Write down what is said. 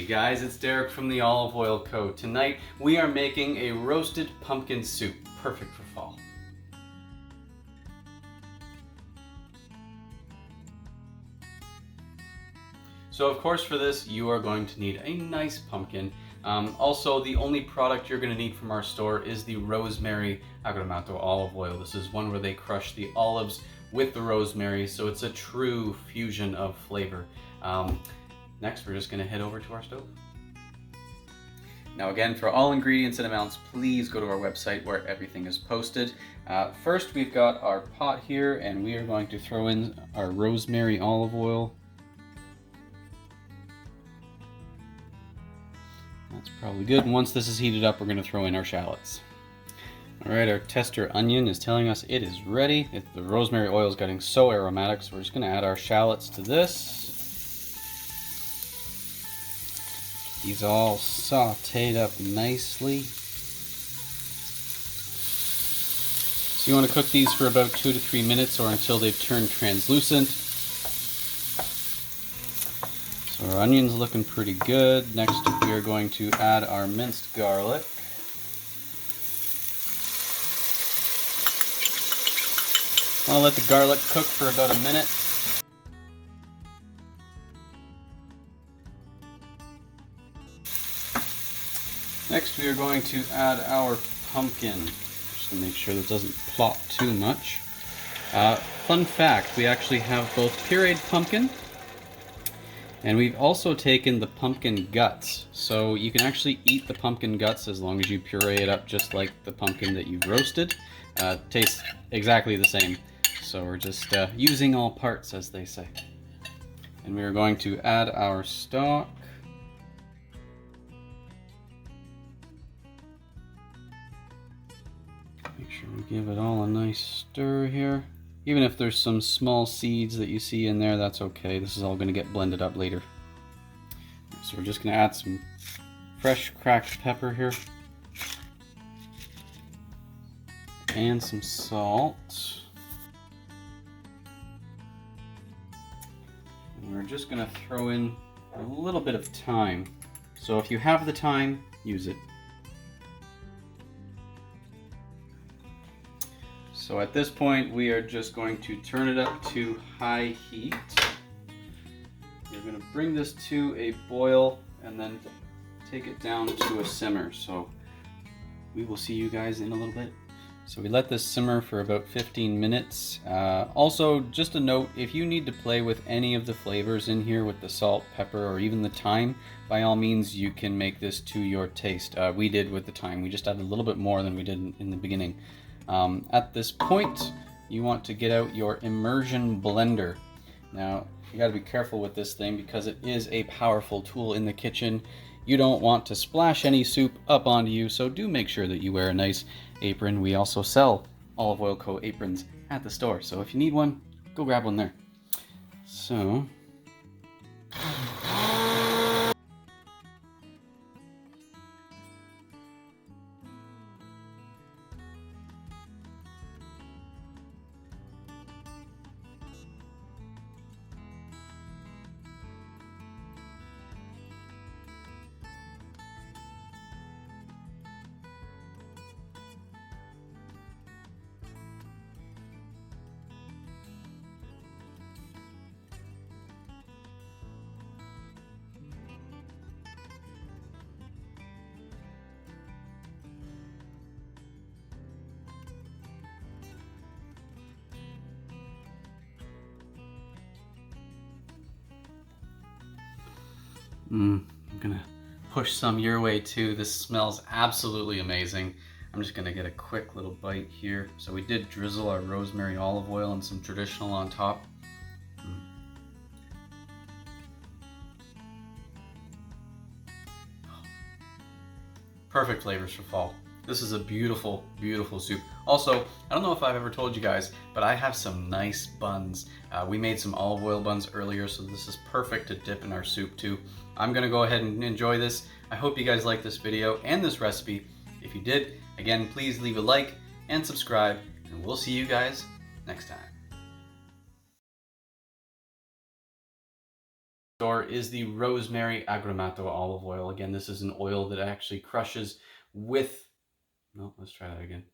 guys, it's Derek from the Olive Oil Co. Tonight we are making a roasted pumpkin soup, perfect for fall. So of course for this you are going to need a nice pumpkin. Also, the only product you're going to need from our store is the Rosemary Olive Oil. This is one where they crush the olives with the rosemary, so it's a true fusion of flavor. Next, we're just going to head over to our stove. Now again, for all ingredients and amounts, please go to our website where everything is posted. First, we've got our pot here, and we are going to throw in our rosemary olive oil. That's probably good. And once this is heated up, we're going to throw in our shallots. Alright, our tester onion is telling us it is ready. The rosemary oil is getting so aromatic, so we're just going to add our shallots to this. These all sauteed up nicely. So you want to cook these for about 2 to 3 minutes or until they've turned translucent. So our onion's looking pretty good. Next we are going to add our minced garlic. I'll let the garlic cook for about a minute. Next we are going to add our pumpkin, just to make sure that doesn't plop too much. Fun fact, we actually have both pureed pumpkin and we've also taken the pumpkin guts. So you can actually eat the pumpkin guts as long as you puree it up just like the pumpkin that you've roasted. Tastes exactly the same. So we're just using all parts, as they say. And we are going to add our stock. Make sure we give it all a nice stir here. Even if there's some small seeds that you see in there, that's okay. This is all going to get blended up later. So we're just going to add some fresh cracked pepper here. And some salt. And we're just going to throw in a little bit of thyme. So if you have the time, use it. So at this point, we are just going to turn it up to high heat. We're going to bring this to a boil and then take it down to a simmer. So we will see you guys in a little bit. So we let this simmer for about 15 minutes. Also, just a note, if you need to play with any of the flavors in here with the salt, pepper, or even the thyme, by all means, you can make this to your taste. We did with the thyme. We just added a little bit more than we did in the beginning. At this point, you want to get out your immersion blender. Now, you gotta be careful with this thing because it is a powerful tool in the kitchen. You don't want to splash any soup up onto you, so do make sure that you wear a nice apron. We also sell Olive Oil Co. aprons at the store, so if you need one, go grab one there. So, I'm gonna push some your way too. This smells absolutely amazing. I'm just gonna get a quick little bite here. So we did drizzle our rosemary olive oil and some traditional on top. Perfect flavors for fall. This is a beautiful, beautiful soup. Also, I don't know if I've ever told you guys, but I have some nice buns. We made some olive oil buns earlier, so this is perfect to dip in our soup too. I'm gonna go ahead and enjoy this. I hope you guys liked this video and this recipe. If you did, again, please leave a like and subscribe, and we'll see you guys next time. store is the Rosemary olive oil. Again, this is an oil that actually crushes with, no, let's try that again.